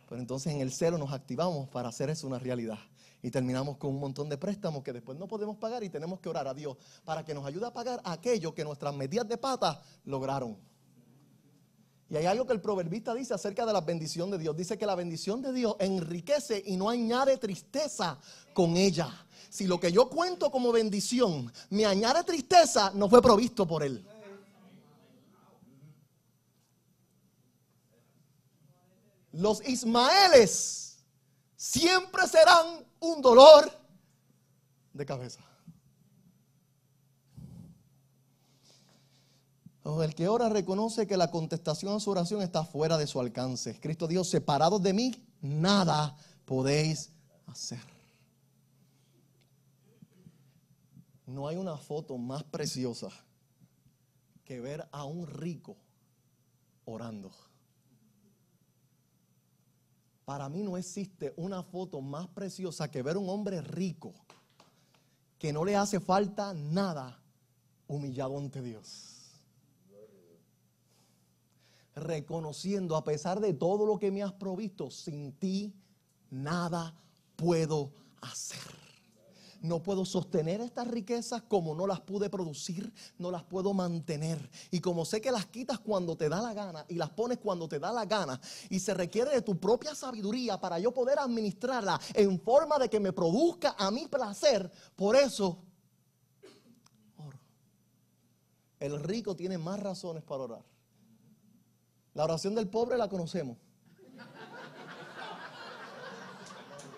Pero entonces en el celo nos activamos para hacer eso una realidad. Y terminamos con un montón de préstamos que después no podemos pagar y tenemos que orar a Dios para que nos ayude a pagar aquello que nuestras metidas de pata lograron. Y hay algo que el proverbista dice acerca de la bendición de Dios. Dice que la bendición de Dios enriquece y no añade tristeza con ella. Si lo que yo cuento como bendición me añade tristeza, no fue provisto por Él. Los Ismaeles siempre serán un dolor de cabeza. El que ora reconoce que la contestación a su oración está fuera de su alcance. Cristo dijo, separados de mí, nada podéis hacer. No hay una foto más preciosa que ver a un rico orando. Para mí no existe una foto más preciosa que ver a un hombre rico que no le hace falta nada humillado ante Dios. Reconociendo, a pesar de todo lo que me has provisto, sin ti nada puedo hacer. No puedo sostener estas riquezas como no las pude producir, no las puedo mantener. Y como sé que las quitas cuando te da la gana y las pones cuando te da la gana, y se requiere de tu propia sabiduría para yo poder administrarla en forma de que me produzca a mi placer, por eso oro. El rico tiene más razones para orar. La oración del pobre la conocemos.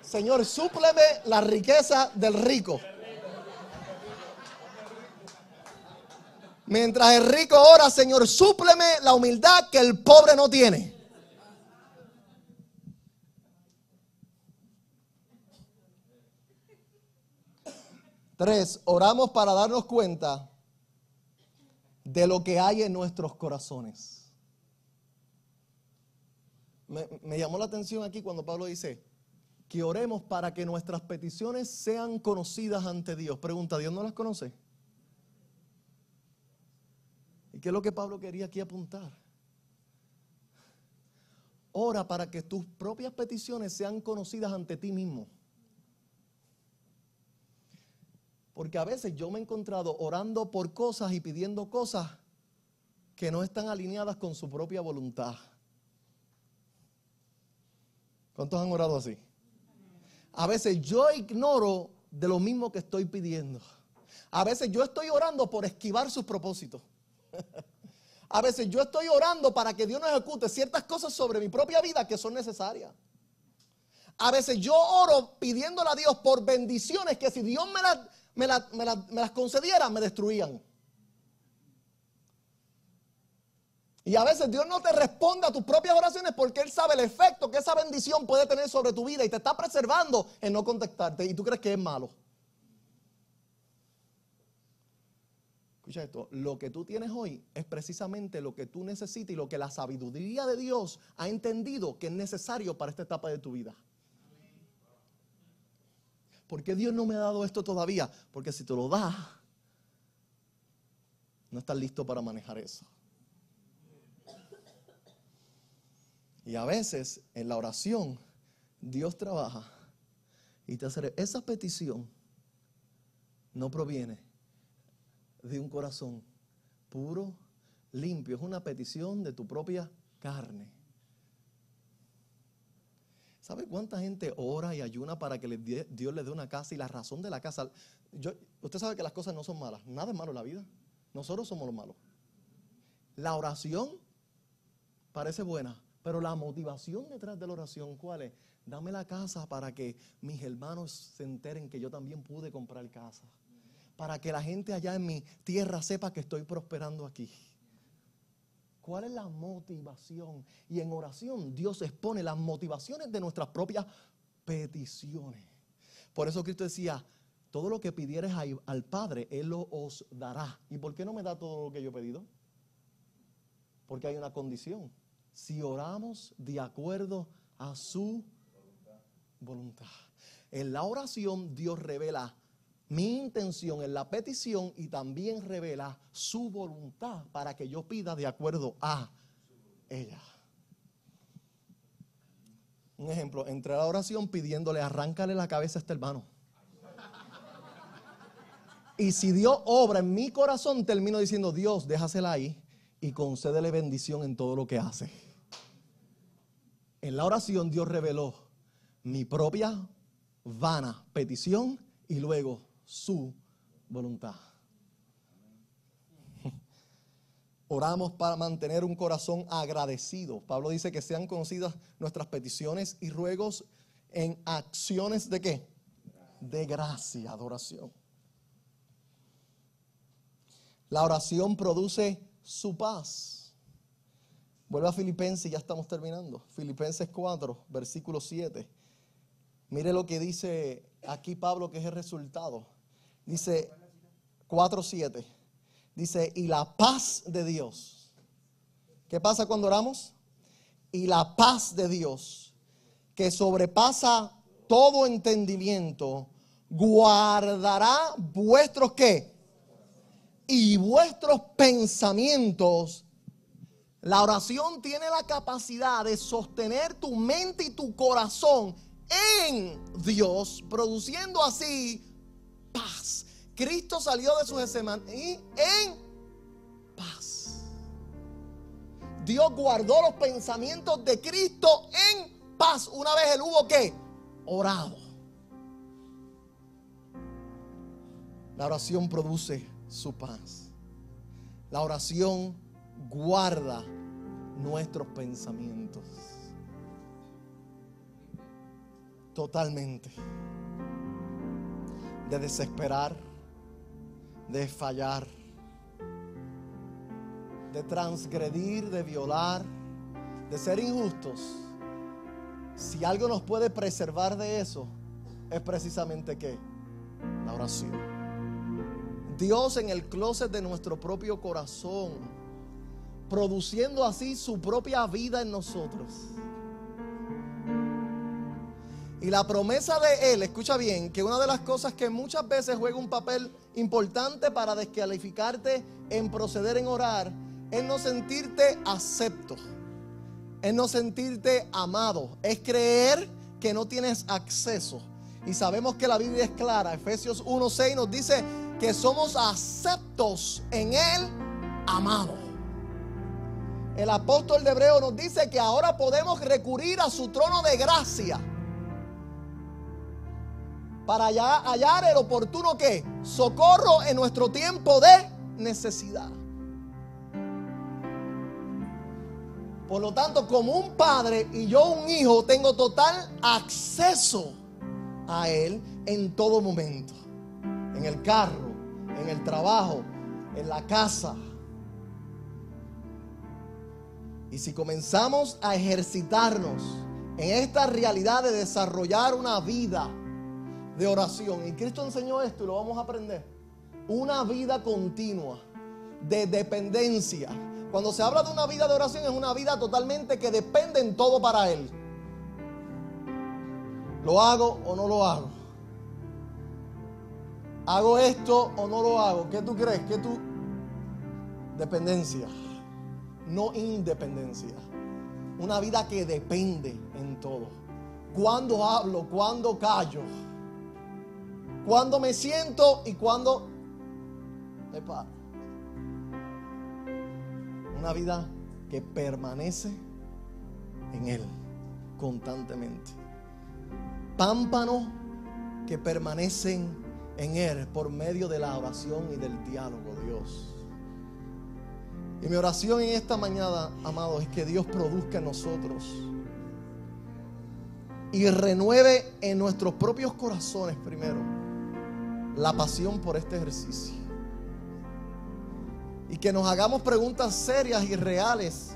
Señor, súpleme la riqueza del rico. Mientras el rico ora, Señor, súpleme la humildad que el pobre no tiene. Tres, oramos para darnos cuenta de lo que hay en nuestros corazones. Me llamó la atención aquí cuando Pablo dice que oremos para que nuestras peticiones sean conocidas ante Dios. Pregunta, ¿Dios no las conoce? ¿Y qué es lo que Pablo quería aquí apuntar? Ora para que tus propias peticiones sean conocidas ante ti mismo. Porque a veces yo me he encontrado orando por cosas y pidiendo cosas que no están alineadas con su propia voluntad. ¿Cuántos han orado así? A veces yo ignoro de lo mismo que estoy pidiendo. A veces yo estoy orando por esquivar sus propósitos. A veces yo estoy orando para que Dios no ejecute ciertas cosas sobre mi propia vida que son necesarias. A veces yo oro pidiéndole a Dios por bendiciones que si Dios me las concediera, me destruían. Y a veces Dios no te responde a tus propias oraciones porque Él sabe el efecto que esa bendición puede tener sobre tu vida y te está preservando en no contestarte y tú crees que es malo. Escucha esto, lo que tú tienes hoy es precisamente lo que tú necesitas y lo que la sabiduría de Dios ha entendido que es necesario para esta etapa de tu vida. ¿Por qué Dios no me ha dado esto todavía? Porque si te lo da, no estás listo para manejar eso. Y a veces en la oración Dios trabaja y te hace esa petición no proviene de un corazón puro, limpio. Es una petición de tu propia carne. ¿Sabe cuánta gente ora y ayuna para que Dios le dé una casa? Y la razón de la casa, usted sabe que las cosas no son malas. Nada es malo en la vida. Nosotros somos los malos. La oración parece buena, pero la motivación detrás de la oración, ¿cuál es? Dame la casa para que mis hermanos se enteren que yo también pude comprar casa. Para que la gente allá en mi tierra sepa que estoy prosperando aquí. ¿Cuál es la motivación? Y en oración Dios expone las motivaciones de nuestras propias peticiones. Por eso Cristo decía, todo lo que pidieres al Padre, Él lo os dará. ¿Y por qué no me da todo lo que yo he pedido? Porque hay una condición. Si oramos de acuerdo a su voluntad. En la oración Dios revela mi intención en la petición y también revela su voluntad para que yo pida de acuerdo a ella. Un ejemplo, entré a la oración pidiéndole arráncale la cabeza a este hermano. Y si Dios obra en mi corazón, termino diciendo, Dios, déjasela ahí y concédele bendición en todo lo que hace. En la oración Dios reveló mi propia vana petición y luego su voluntad. Oramos para mantener un corazón agradecido. Pablo dice que sean conocidas nuestras peticiones y ruegos en acciones ¿de qué? De gracia, adoración. La oración produce su paz. Vuelve a Filipenses, ya estamos terminando. Filipenses 4, versículo 7. Mire lo que dice aquí Pablo, que es el resultado. Dice 4:7. Dice, y la paz de Dios. ¿Qué pasa cuando oramos? Y la paz de Dios, que sobrepasa todo entendimiento, guardará vuestros ¿qué? Y vuestros pensamientos. La oración tiene la capacidad de sostener tu mente y tu corazón en Dios, produciendo así paz. Cristo salió de su Getsemaní en paz. Dios guardó los pensamientos de Cristo en paz. Una vez él hubo ¿qué? Orado. La oración produce su paz. La oración guarda nuestros pensamientos. Totalmente. De desesperar, de fallar, de transgredir, de violar, de ser injustos. Si algo nos puede preservar de eso, es precisamente ¿qué? La oración. Dios en el closet de nuestro propio corazón, produciendo así su propia vida en nosotros. Y la promesa de Él, escucha bien, que una de las cosas que muchas veces juega un papel importante para descalificarte en proceder en orar, es no sentirte acepto, es no sentirte amado, es creer que no tienes acceso. Y sabemos que la Biblia es clara. Efesios 1:6 nos dice que somos aceptos en Él, amado. El apóstol de Hebreos nos dice que ahora podemos recurrir a su trono de gracia para hallar el oportuno ¿qué? Socorro en nuestro tiempo de necesidad. Por lo tanto, como un padre y yo un hijo, tengo total acceso a Él en todo momento. En el carro, en el trabajo, en la casa. Y si comenzamos a ejercitarnos en esta realidad de desarrollar una vida de oración, y Cristo enseñó esto y lo vamos a aprender, una vida continua de dependencia. Cuando se habla de una vida de oración, es una vida totalmente que depende en todo para Él. ¿Lo hago o no lo hago? ¿Hago esto o no lo hago? ¿Qué tú crees? ¿Qué tú? Dependencia, no independencia. Una vida que depende en todo. ¿Cuándo hablo? ¿Cuándo callo? ¿Cuándo me siento y cuándo me paro? Una vida que permanece en Él constantemente. Pámpanos que permanecen en Él por medio de la oración y del diálogo, Dios. Y mi oración en esta mañana, amados, es que Dios produzca en nosotros y renueve en nuestros propios corazones primero la pasión por este ejercicio. Y que nos hagamos preguntas serias y reales.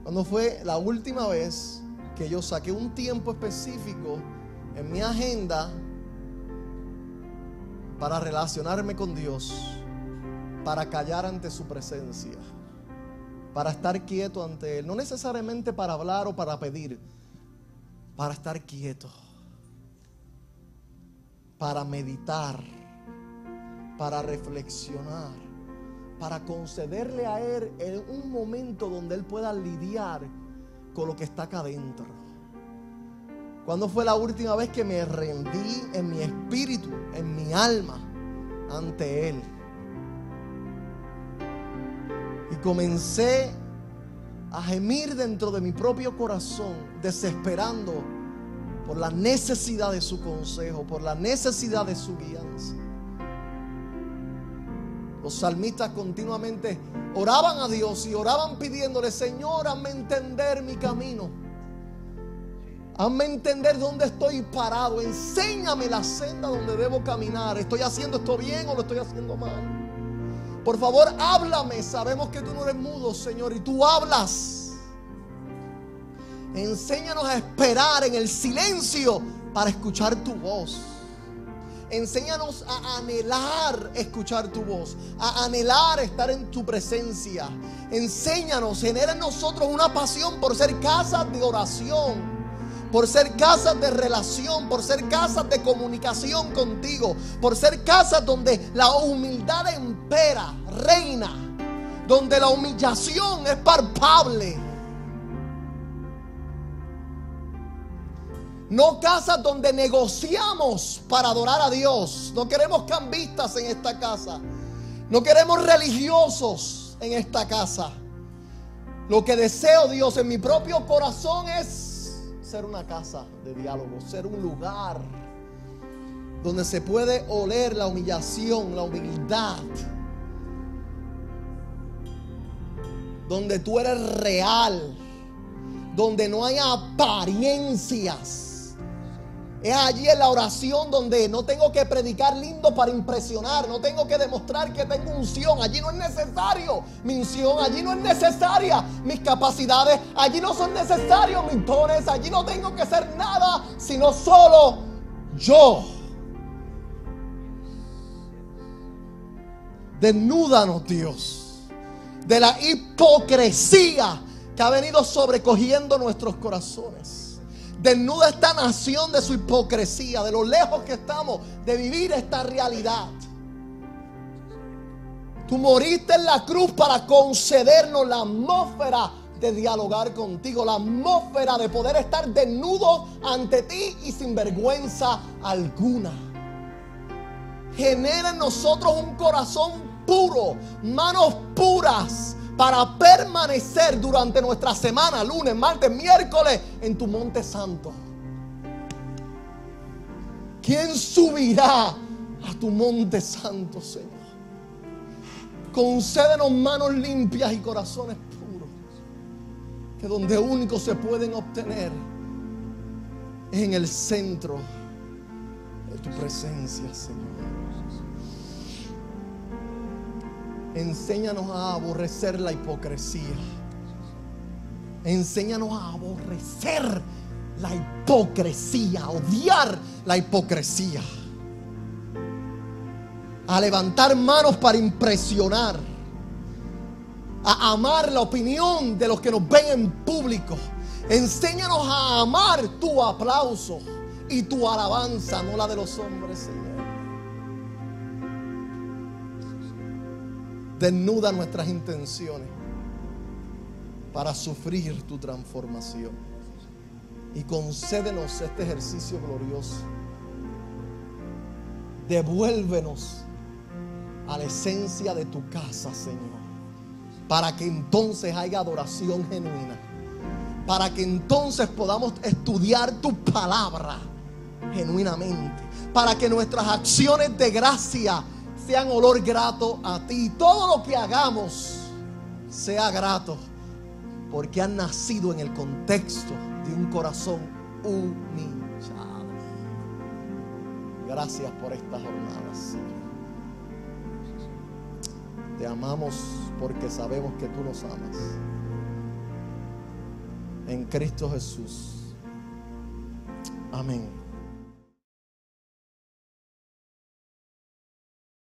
¿Cuándo fue la última vez que yo saqué un tiempo específico en mi agenda para relacionarme con Dios, para callar ante su presencia, para estar quieto ante Él? No necesariamente para hablar o para pedir, para estar quieto, para meditar, para reflexionar, para concederle a Él en un momento donde Él pueda lidiar con lo que está acá adentro. ¿Cuándo fue la última vez que me rendí en mi espíritu, en mi alma, ante Él? Y comencé a gemir dentro de mi propio corazón, desesperando por la necesidad de su consejo, por la necesidad de su guianza. Los salmistas continuamente oraban a Dios y oraban pidiéndole: Señor, hazme entender mi camino, hazme entender dónde estoy parado, enséñame la senda donde debo caminar. ¿Estoy haciendo esto bien o lo estoy haciendo mal? Por favor, háblame. Sabemos que tú no eres mudo, Señor, y tú hablas. Enséñanos a esperar en el silencio para escuchar tu voz. Enséñanos a anhelar escuchar tu voz, a anhelar estar en tu presencia. Enséñanos, genera en nosotros una pasión por ser casas de oración, por ser casas de relación, por ser casas de comunicación contigo, por ser casas donde la humildad impera, reina, donde la humillación es palpable. No casas donde negociamos para adorar a Dios. No queremos cambistas en esta casa. No queremos religiosos en esta casa. Lo que deseo, Dios, en mi propio corazón es ser una casa de diálogo, ser un lugar donde se puede oler la humillación, la humildad, donde tú eres real, donde no hay apariencias. Es allí en la oración donde no tengo que predicar lindo para impresionar. No tengo que demostrar que tengo unción. Allí no es necesario mi unción. Allí no es necesaria mis capacidades. Allí no son necesarios mis dones. Allí no tengo que ser nada, sino solo yo. Desnúdanos, Dios, de la hipocresía que ha venido sobrecogiendo nuestros corazones. Desnuda esta nación de su hipocresía, de lo lejos que estamos de vivir esta realidad. Tú moriste en la cruz para concedernos la atmósfera de dialogar contigo, la atmósfera de poder estar desnudos ante ti y sin vergüenza alguna. Genera en nosotros un corazón puro, manos puras, para permanecer durante nuestra semana, lunes, martes, miércoles, en tu monte santo. ¿Quién subirá a tu monte santo, Señor? Concédenos manos limpias y corazones puros, que donde único se pueden obtener es en el centro de tu presencia, Señor. Enséñanos a aborrecer la hipocresía. Enséñanos a aborrecer la hipocresía, a odiar la hipocresía. A levantar manos para impresionar. A amar la opinión de los que nos ven en público. Enséñanos a amar tu aplauso y tu alabanza, no la de los hombres, Señor. Desnuda nuestras intenciones para sufrir tu transformación. Y concédenos este ejercicio glorioso. Devuélvenos a la esencia de tu casa, Señor. Para que entonces haya adoración genuina. Para que entonces podamos estudiar tu palabra genuinamente. Para que nuestras acciones de gracia sean olor grato a ti. Todo lo que hagamos sea grato, porque han nacido en el contexto de un corazón humillado. Gracias por estas jornadas, Señor. Te amamos porque sabemos que tú nos amas. En Cristo Jesús. Amén.